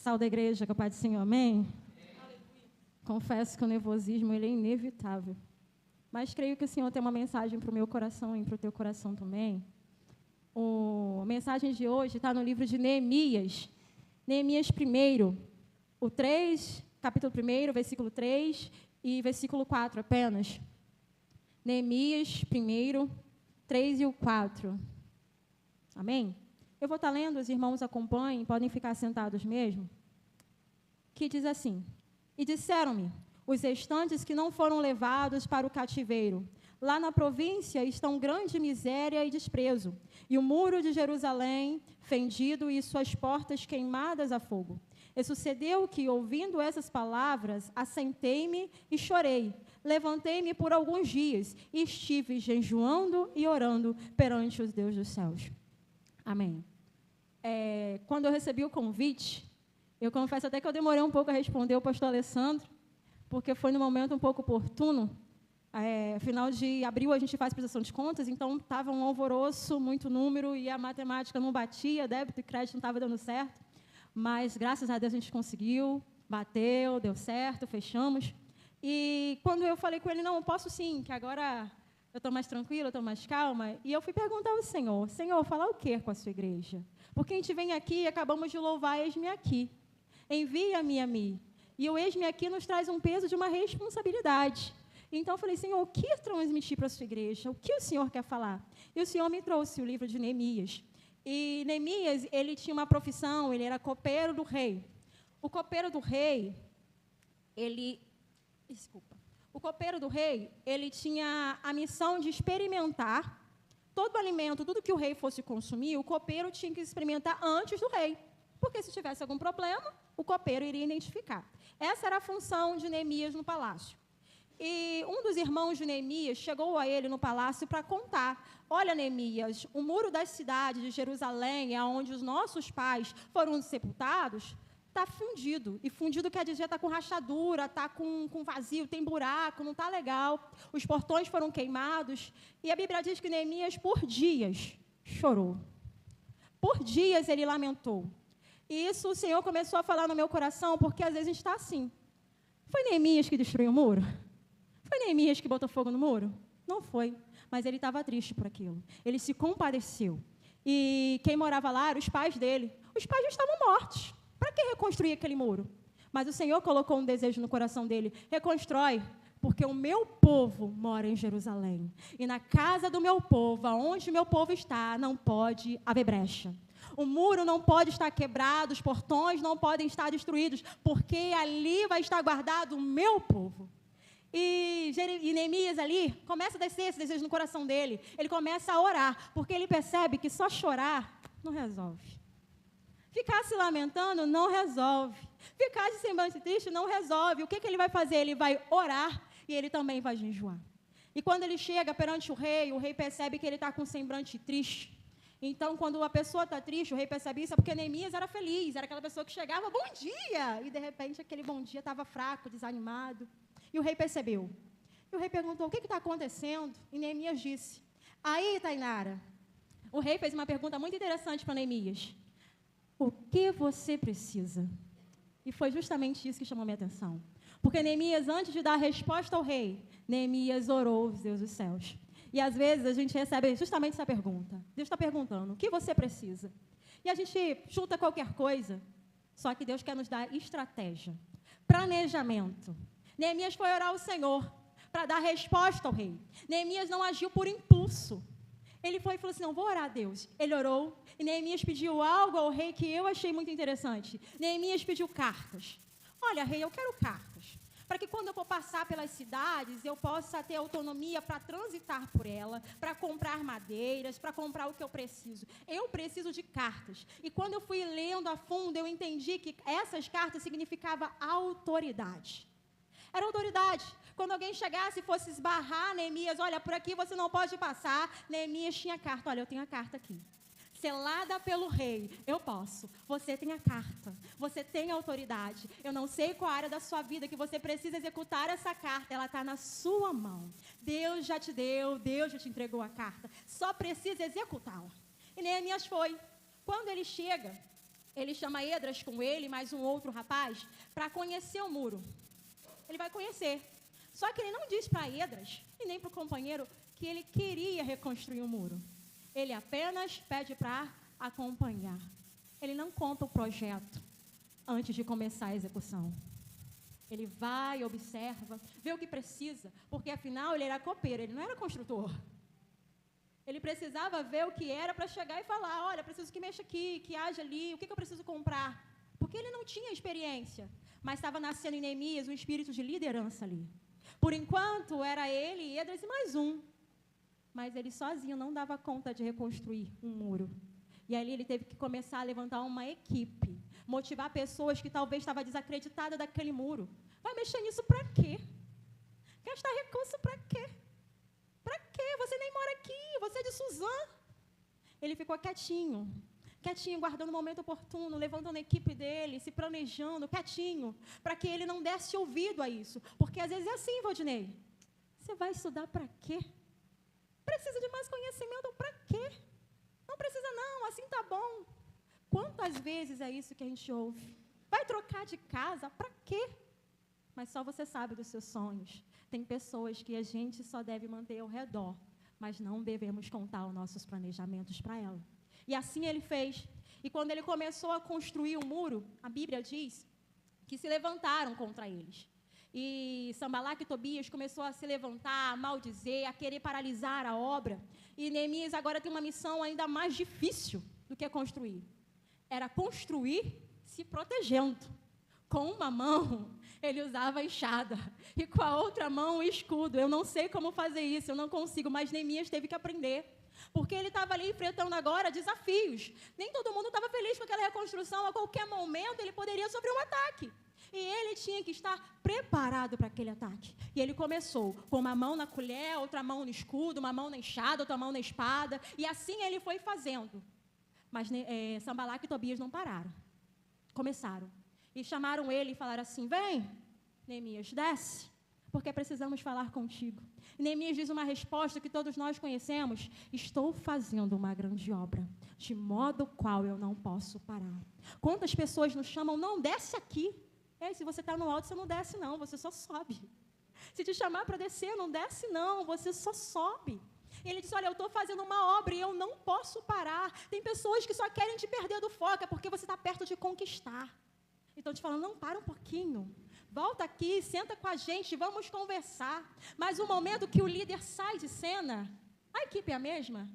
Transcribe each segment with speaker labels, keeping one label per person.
Speaker 1: Pessoal da igreja, que a paz do Senhor, amém? Confesso que o nervosismo ele é inevitável. Mas creio que o Senhor tem uma mensagem para o meu coração e para o teu coração também. A mensagem de hoje está no livro de Neemias. Neemias 1, o 3, capítulo 1, versículo 3 e versículo 4 apenas. Neemias 1, 3 e o 4. Amém? Eu vou estar lendo, os irmãos acompanhem, podem ficar sentados mesmo. Que diz assim: E disseram-me, os restantes que não foram levados para o cativeiro, lá na província estão grande miséria e desprezo, e o muro de Jerusalém fendido e suas portas queimadas a fogo. E sucedeu que, ouvindo essas palavras, assentei-me e chorei. Levantei-me por alguns dias e estive jejuando e orando perante os Deus dos céus. Amém. Quando eu recebi o convite, eu confesso até que eu demorei um pouco a responder o pastor Alessandro, porque foi no momento um pouco oportuno. Final de abril a gente faz prestação de contas, então estava um alvoroço, muito número, e a matemática não batia, débito e crédito não estava dando certo, mas graças a Deus a gente conseguiu, bateu, deu certo, fechamos. E quando eu falei com ele, não, eu posso sim, que agora eu estou mais tranquila, estou mais calma, e eu fui perguntar ao Senhor, falar o quê com a sua igreja? Porque a gente vem aqui e acabamos de louvar eis-me aqui, envia-me a mim, e o eis-me aqui nos traz um peso de uma responsabilidade. Então eu falei, Senhor, o que transmitir para a sua igreja? O que o Senhor quer falar? E o Senhor me trouxe o livro de Neemias. E Neemias, ele tinha uma profissão, ele era copeiro do rei. O copeiro do rei, ele tinha a missão de experimentar todo o alimento, tudo que o rei fosse consumir, o copeiro tinha que experimentar antes do rei. Porque se tivesse algum problema, o copeiro iria identificar. Essa era a função de Neemias no palácio. E um dos irmãos de Neemias chegou a ele no palácio para contar: olha, Neemias, o muro das cidades de Jerusalém, onde os nossos pais foram sepultados, está fundido. E fundido quer dizer está com rachadura, está com vazio, tem buraco, não está legal. Os portões foram queimados. E a Bíblia diz que Neemias, por dias, chorou. Por dias ele lamentou. E isso o Senhor começou a falar no meu coração, porque às vezes a gente está assim. Foi Neemias que destruiu o muro? Foi Neemias que botou fogo no muro? Não foi, mas ele estava triste por aquilo. Ele se compadeceu. E quem morava lá eram os pais dele. Os pais já estavam mortos. Para que reconstruir aquele muro? Mas o Senhor colocou um desejo no coração dele: reconstrói, porque o meu povo mora em Jerusalém. E na casa do meu povo, aonde o meu povo está, não pode haver brecha. O muro não pode estar quebrado, os portões não podem estar destruídos, porque ali vai estar guardado o meu povo. E Neemias ali começa a descer esse desejo no coração dele. Ele começa a orar, porque ele percebe que só chorar não resolve. Ficar se lamentando não resolve. Ficar de semblante triste não resolve. O que ele vai fazer? Ele vai orar e ele também vai jejuar. E quando ele chega perante o rei percebe que ele está com um semblante triste. Então, quando a pessoa está triste, o rei percebe isso, é porque Neemias era feliz, era aquela pessoa que chegava, bom dia! E, de repente, aquele bom dia estava fraco, desanimado. E o rei percebeu. E o rei perguntou, o que está acontecendo? E Neemias disse, aí, Tainara, o rei fez uma pergunta muito interessante para Neemias. O que você precisa? E foi justamente isso que chamou minha atenção. Porque Neemias, antes de dar a resposta ao rei, Neemias orou aos Deus dos céus. E às vezes a gente recebe justamente essa pergunta. Deus está perguntando, o que você precisa? E a gente chuta qualquer coisa, só que Deus quer nos dar estratégia, planejamento. Neemias foi orar ao Senhor para dar resposta ao rei. Neemias não agiu por impulso. Ele foi e falou assim, não, vou orar a Deus. Ele orou e Neemias pediu algo ao rei que eu achei muito interessante. Neemias pediu cartas. Olha, rei, eu quero cartas, para que quando eu for passar pelas cidades, eu possa ter autonomia para transitar por ela, para comprar madeiras, para comprar o que eu preciso. Eu preciso de cartas. E quando eu fui lendo a fundo, eu entendi que essas cartas significavam autoridade. Era autoridade. Quando alguém chegasse e fosse esbarrar Neemias, olha, por aqui você não pode passar, Neemias tinha carta. Olha, eu tenho a carta aqui. Selada pelo rei, eu posso. Você tem a carta, você tem a autoridade. Eu não sei qual área da sua vida que você precisa executar essa carta, ela está na sua mão. Deus já te deu, Deus já te entregou a carta, só precisa executá-la. E Neemias foi. Quando ele chega, ele chama Esdras com ele, mais um outro rapaz, para conhecer o muro. Ele vai conhecer. Só que ele não diz para Esdras, e nem para o companheiro, que ele queria reconstruir o muro. Ele apenas pede para acompanhar. Ele não conta o projeto antes de começar a execução. Ele vai, observa, vê o que precisa, porque afinal ele era copeiro, ele não era construtor. Ele precisava ver o que era para chegar e falar, olha, preciso que mexa aqui, que haja ali, o que eu preciso comprar? Porque ele não tinha experiência, mas estava nascendo em Neemias um espírito de liderança ali. Por enquanto, era ele, Esdras e mais um. Mas ele sozinho não dava conta de reconstruir um muro. E ali ele teve que começar a levantar uma equipe, motivar pessoas que talvez estavam desacreditadas daquele muro. Vai mexer nisso para quê? Gastar recurso para quê? Para quê? Você nem mora aqui, você é de Suzã. Ele ficou quietinho, guardando o momento oportuno, levantando a equipe dele, se planejando, quietinho, para que ele não desse ouvido a isso. Porque às vezes é assim, Valdinei. Você vai estudar para quê? Precisa de mais conhecimento para quê? Não precisa não, assim tá bom. Quantas vezes é isso que a gente ouve? Vai trocar de casa para quê? Mas só você sabe dos seus sonhos. Tem pessoas que a gente só deve manter ao redor, mas não devemos contar os nossos planejamentos para ela. E assim ele fez. E quando ele começou a construir o muro, a Bíblia diz que se levantaram contra eles. E Sanbalat e Tobias começou a se levantar, a maldizer, a querer paralisar a obra. E Neemias agora tem uma missão ainda mais difícil do que construir. Era construir se protegendo. Com uma mão, ele usava a enxada. E com a outra mão, o escudo. Eu não sei como fazer isso, eu não consigo, mas Neemias teve que aprender. Porque ele estava ali enfrentando agora desafios. Nem todo mundo estava feliz com aquela reconstrução. A qualquer momento, ele poderia sofrer um ataque. E ele tinha que estar preparado para aquele ataque. E ele começou com uma mão na colher, outra mão no escudo, uma mão na enxada, outra mão na espada. E assim ele foi fazendo. Mas Sanbalat e Tobias não pararam. Começaram. E chamaram ele e falaram assim, vem, Neemias, desce, porque precisamos falar contigo. E Neemias diz uma resposta que todos nós conhecemos, estou fazendo uma grande obra, de modo qual eu não posso parar. Quantas pessoas nos chamam, não, desce aqui. Se você está no alto, você não desce não, você só sobe. Se te chamar para descer, não desce não, você só sobe. Ele disse, olha, eu estou fazendo uma obra e eu não posso parar. Tem pessoas que só querem te perder do foco, é porque você está perto de conquistar. Então, te falando, não, para um pouquinho. Volta aqui, senta com a gente, vamos conversar. Mas o momento que o líder sai de cena, a equipe é a mesma?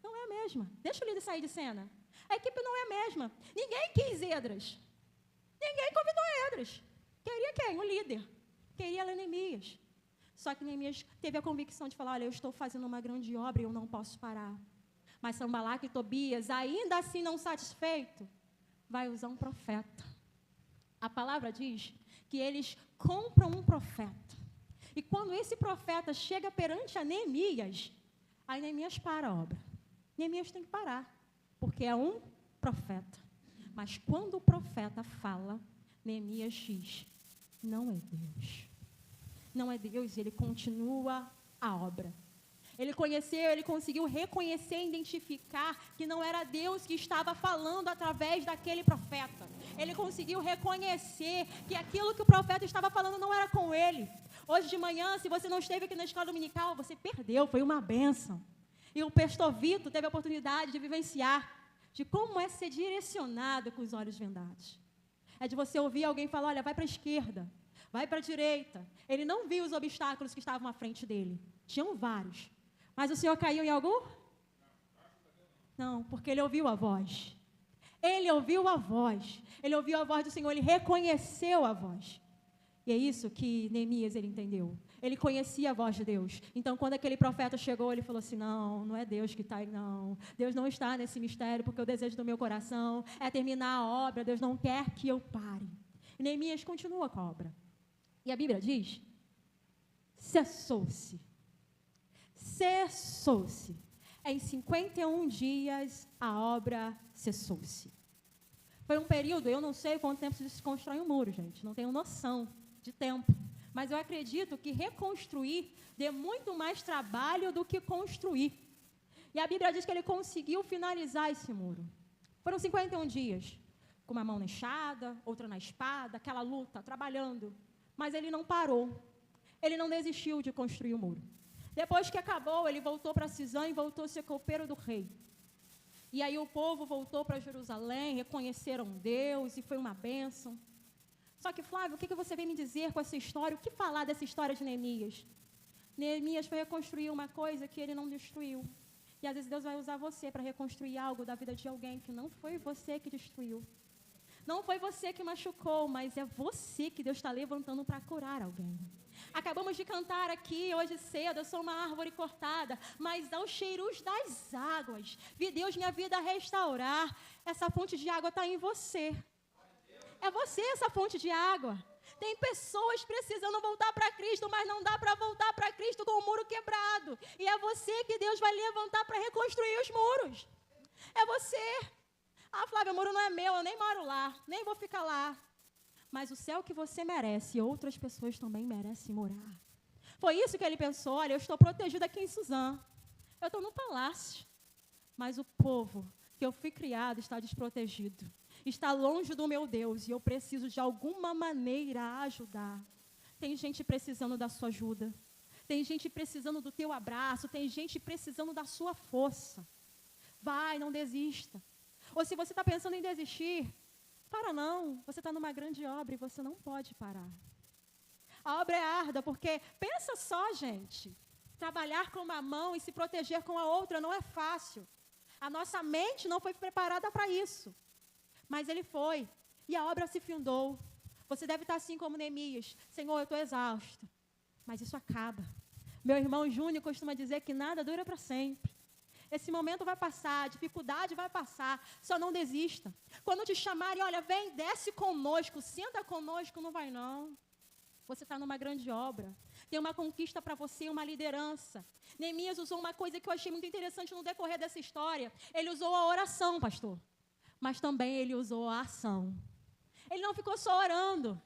Speaker 1: Não é a mesma. Deixa o líder sair de cena. A equipe não é a mesma. Ninguém quis Esdras. Ninguém convidou Esdras. Queria quem? O líder. Queria Neemias. Só que Neemias teve a convicção de falar, olha, eu estou fazendo uma grande obra e eu não posso parar. Mas Sanbalat e Tobias, ainda assim não satisfeito, vai usar um profeta. A palavra diz que eles compram um profeta. E quando esse profeta chega perante a Neemias, aí Neemias para a obra. Neemias tem que parar, porque é um profeta. Mas quando o profeta fala, Neemias diz, não é Deus. Não é Deus, ele continua a obra. Ele conseguiu reconhecer e identificar que não era Deus que estava falando através daquele profeta. Ele conseguiu reconhecer que aquilo que o profeta estava falando não era com ele. Hoje de manhã, se você não esteve aqui na escola dominical, você perdeu, foi uma bênção. E o pastor Vitor teve a oportunidade de vivenciar de como é ser direcionado com os olhos vendados. É de você ouvir alguém falar, olha, vai para a esquerda, vai para a direita. Ele não viu os obstáculos que estavam à frente dele. Tinham vários. Mas o senhor caiu em algum? Não, porque ele ouviu a voz. Ele ouviu a voz. Ele ouviu a voz do Senhor, ele reconheceu a voz. E é isso que Neemias, ele entendeu. Ele conhecia a voz de Deus. Então, quando aquele profeta chegou, ele falou assim, não é Deus que está aí, não. Deus não está nesse mistério, porque o desejo do meu coração é terminar a obra. Deus não quer que eu pare. E Neemias continua com a obra. E a Bíblia diz, cessou-se. Cessou-se. Em 51 dias, a obra cessou-se. Foi um período, eu não sei quanto tempo se constrói um muro, gente. Não tenho noção de tempo. Mas eu acredito que reconstruir dê muito mais trabalho do que construir. E a Bíblia diz que ele conseguiu finalizar esse muro. Foram 51 dias. com uma mão na enxada, outra na espada, aquela luta, trabalhando. Mas ele não parou. Ele não desistiu de construir o muro. Depois que acabou, ele voltou para Cisã e voltou a ser copeiro do rei. E aí o povo voltou para Jerusalém, reconheceram Deus e foi uma bênção. Só que, Flávio, o que você vem me dizer com essa história? O que falar dessa história de Neemias? Neemias foi reconstruir uma coisa que ele não destruiu. E às vezes Deus vai usar você para reconstruir algo da vida de alguém que não foi você que destruiu. Não foi você que machucou, mas é você que Deus está levantando para curar alguém. Acabamos de cantar aqui hoje cedo, eu sou uma árvore cortada, mas aos cheiros das águas, vi Deus minha vida restaurar. Essa fonte de água está em você. É você essa fonte de água. Tem pessoas precisando voltar para Cristo, mas não dá para voltar para Cristo com o muro quebrado. E é você que Deus vai levantar para reconstruir os muros. É você. Ah, Flávia, o muro não é meu, eu nem moro lá, nem vou ficar lá. Mas o céu que você merece, outras pessoas também merecem morar. Foi isso que ele pensou. Olha, eu estou protegido aqui em Suzã. Eu estou no palácio. Mas o povo que eu fui criado está desprotegido. Está longe do meu Deus e eu preciso de alguma maneira ajudar. Tem gente precisando da sua ajuda. Tem gente precisando do teu abraço. Tem gente precisando da sua força. Vai, não desista. Ou se você está pensando em desistir, para não. Você está numa grande obra e você não pode parar. A obra é árdua porque, pensa só, gente, trabalhar com uma mão e se proteger com a outra não é fácil. A nossa mente não foi preparada para isso. Mas ele foi. E a obra se findou. Você deve estar assim como Neemias. Senhor, eu estou exausto. Mas isso acaba. Meu irmão Júnior costuma dizer que nada dura para sempre. Esse momento vai passar, a dificuldade vai passar. Só não desista. Quando te chamarem, olha, vem, desce conosco, senta conosco, não vai não. Você está numa grande obra. Tem uma conquista para você, uma liderança. Neemias usou uma coisa que eu achei muito interessante no decorrer dessa história. Ele usou a oração, pastor. Mas também ele usou a ação. Ele não ficou só orando,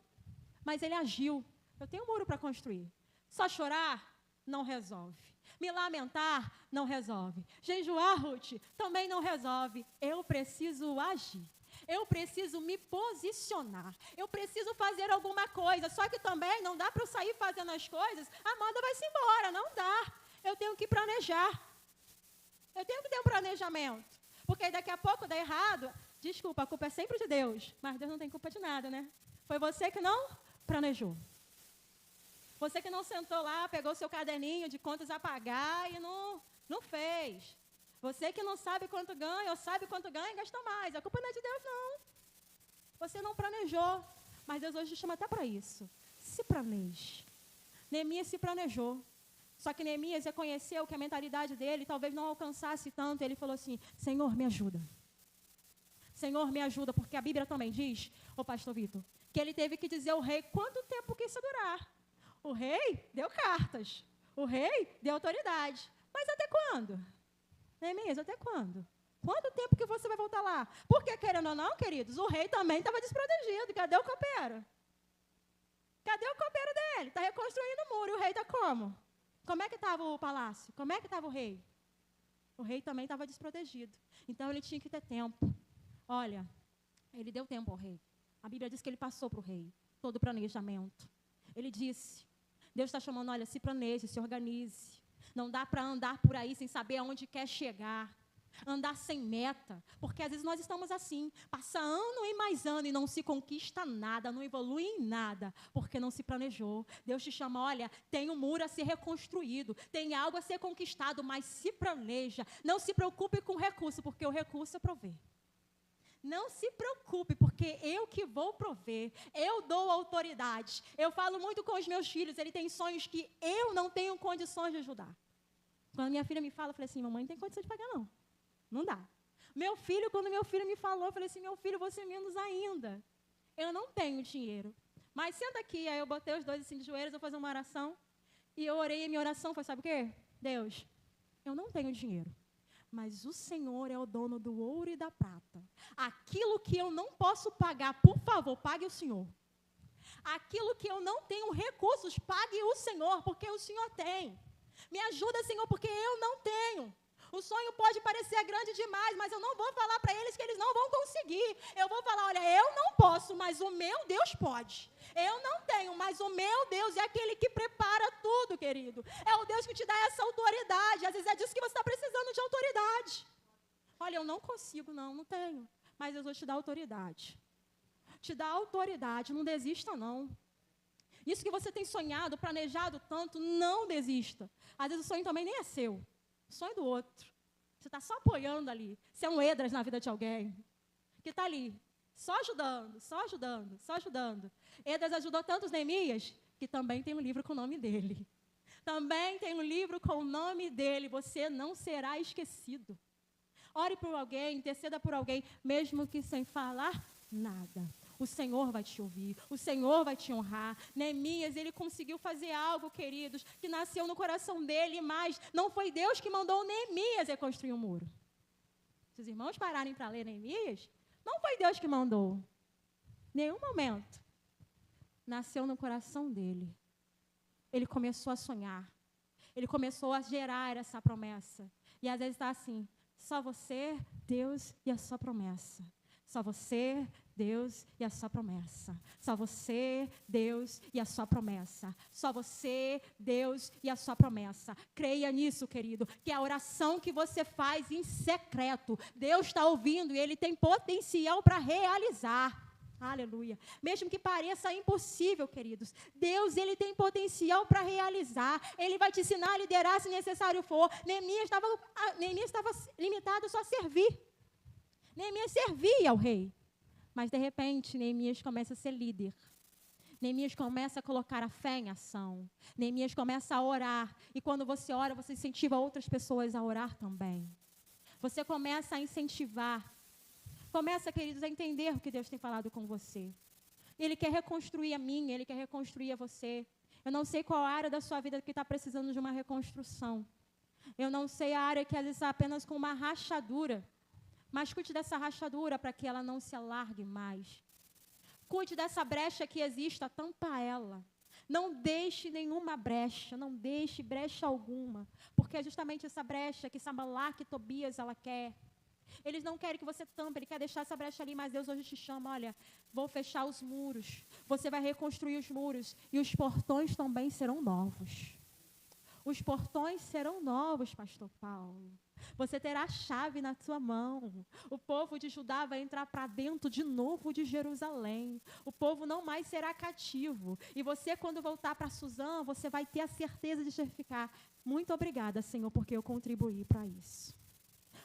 Speaker 1: mas ele agiu. Eu tenho um muro para construir. Só chorar não resolve. Me lamentar não resolve. Jejuar, Ruth, também não resolve. Eu preciso agir. Eu preciso me posicionar. Eu preciso fazer alguma coisa. Só que também não dá para eu sair fazendo as coisas. A Amanda vai-se embora. Não dá. Eu tenho que planejar. Eu tenho que ter um planejamento. Porque daqui a pouco dá errado. Desculpa, a culpa é sempre de Deus. Mas Deus não tem culpa de nada, né? Foi você que não planejou. Você que não sentou lá, pegou seu caderninho de contas a pagar e não fez. Você que não sabe quanto ganha, ou sabe quanto ganha e gasta mais. A culpa não é de Deus, não. Você não planejou. Mas Deus hoje te chama até para isso. Se planeje. Neemias se planejou. Só que Neemias reconheceu que a mentalidade dele talvez não alcançasse tanto. Ele falou assim, Senhor, me ajuda. Senhor, me ajuda. Porque a Bíblia também diz, ô pastor Vitor, que ele teve que dizer ao rei quanto tempo que isso durar. O rei deu cartas. O rei deu autoridade. Mas até quando? Neemias, até quando? Quanto tempo que você vai voltar lá? Porque, querendo ou não, queridos, o rei também estava desprotegido. Cadê o copeiro? Cadê o copeiro dele? Está reconstruindo o muro. E o rei está como? Como é que estava o palácio? Como é que estava o rei? O rei também estava desprotegido. Então, ele tinha que ter tempo. Olha, ele deu tempo ao rei. A Bíblia diz que ele passou para o rei todo o planejamento. Ele disse, Deus está chamando, olha, se planeje, se organize. Não dá para andar por aí sem saber aonde quer chegar. Andar sem meta. Porque às vezes nós estamos assim. Passa ano e mais ano e não se conquista nada, não evolui em nada. Porque não se planejou. Deus te chama, olha, tem um muro a ser reconstruído. Tem algo a ser conquistado, mas se planeja. Não se preocupe com o recurso, porque o recurso é prover. Não se preocupe, porque eu que vou prover, eu dou autoridade. Eu falo muito com os meus filhos, ele tem sonhos que eu não tenho condições de ajudar. Quando minha filha me fala, eu falei assim, mamãe não tem condição de pagar não. Não dá. Quando meu filho me falou, eu falei assim, meu filho, você menos ainda. Eu não tenho dinheiro. Mas senta aqui, aí eu botei os dois assim de joelhos, eu vou fazer uma oração. E eu orei, e minha oração foi, sabe o quê? Deus, eu não tenho dinheiro. Mas o Senhor é o dono do ouro e da prata. Aquilo que eu não posso pagar, por favor, pague o Senhor. Aquilo que eu não tenho recursos, pague o Senhor, porque o Senhor tem. Me ajuda, Senhor, porque eu não tenho. O sonho pode parecer grande demais, mas eu não vou falar para eles que eles não vão conseguir. Eu vou falar, olha, eu não posso, mas o meu Deus pode. Eu não tenho, mas o meu Deus é aquele que prepara tudo, querido. É o Deus que te dá essa autoridade. Às vezes é disso que você está precisando, de autoridade. Olha, eu não consigo, não tenho. Mas Deus vai te dar autoridade. Te dá autoridade, não desista, não. Isso que você tem sonhado, planejado tanto, não desista. Às vezes o sonho também nem é seu. O sonho é do outro. Você está só apoiando ali. Você é um Esdras na vida de alguém. Que está ali, só ajudando, só ajudando, só ajudando. Esdras ajudou tantos Neemias, que também tem um livro com o nome dele. Também tem um livro com o nome dele. Você não será esquecido. Ore por alguém, interceda por alguém, mesmo que sem falar nada. O Senhor vai te ouvir, o Senhor vai te honrar. Neemias, ele conseguiu fazer algo, queridos, que nasceu no coração dele, mas não foi Deus que mandou Neemias reconstruir o muro. Se os irmãos pararem para ler Neemias, não foi Deus que mandou. Nenhum momento. Nasceu no coração dele. Ele começou a sonhar. Ele começou a gerar essa promessa. E às vezes está assim, só você, Deus e a sua promessa. Só você, Deus e a sua promessa. Só você, Deus e a sua promessa. Só você, Deus e a sua promessa. Creia nisso, querido, que a oração que você faz em secreto, Deus está ouvindo e Ele tem potencial para realizar. Aleluia. Mesmo que pareça impossível, queridos, Deus, Ele tem potencial para realizar. Ele vai te ensinar a liderar se necessário for. Neemias estava limitado só a servir. Neemias servia ao rei. Mas, de repente, Neemias começa a ser líder. Neemias começa a colocar a fé em ação. Neemias começa a orar. E quando você ora, você incentiva outras pessoas a orar também. Você começa a incentivar. Começa, queridos, a entender o que Deus tem falado com você. Ele quer reconstruir a mim, Ele quer reconstruir a você. Eu não sei qual área da sua vida que está precisando de uma reconstrução. Eu não sei a área que às vezes está apenas com uma rachadura. Mas cuide dessa rachadura para que ela não se alargue mais. Cuide dessa brecha que exista, tampa ela. Não deixe nenhuma brecha, não deixe brecha alguma. Porque é justamente essa brecha que Sambalat e Tobias ela quer. Eles não querem que você tampe, ele quer deixar essa brecha ali, mas Deus hoje te chama, olha, vou fechar os muros. Você vai reconstruir os muros e os portões também serão novos. Os portões serão novos, pastor Paulo. Você terá a chave na sua mão. O povo de Judá vai entrar para dentro de novo de Jerusalém. O povo não mais será cativo. E você, quando voltar para Suzã, você vai ter a certeza de ficar. Muito obrigada, Senhor, porque eu contribuí para isso.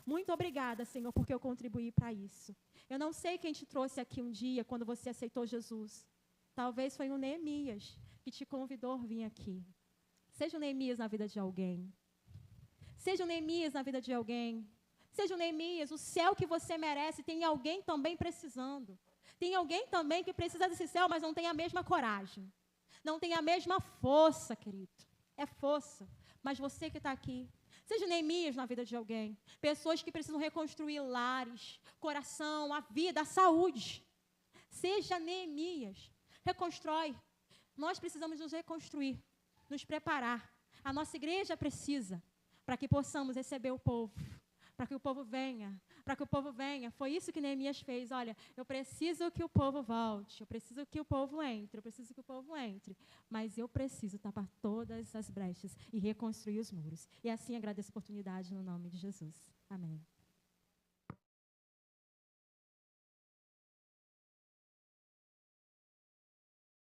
Speaker 1: Muito obrigada, Senhor, porque eu contribuí para isso. Eu não sei quem te trouxe aqui um dia, quando você aceitou Jesus. Talvez foi um Neemias que te convidou a vir aqui. Seja um Neemias na vida de alguém. Seja um Neemias na vida de alguém. Seja um Neemias, o céu que você merece, tem alguém também precisando. Tem alguém também que precisa desse céu, mas não tem a mesma coragem. Não tem a mesma força, querido. É força. Mas você que está aqui, seja Neemias na vida de alguém. Pessoas que precisam reconstruir lares, coração, a vida, a saúde. Seja Neemias. Reconstrói. Nós precisamos nos reconstruir, nos preparar. A nossa igreja precisa, para que possamos receber o povo, para que o povo venha, para que o povo venha. Foi isso que Neemias fez. Olha, eu preciso que o povo volte, eu preciso que o povo entre, eu preciso que o povo entre, mas eu preciso tapar todas as brechas e reconstruir os muros. E assim agradeço a oportunidade no nome de Jesus. Amém.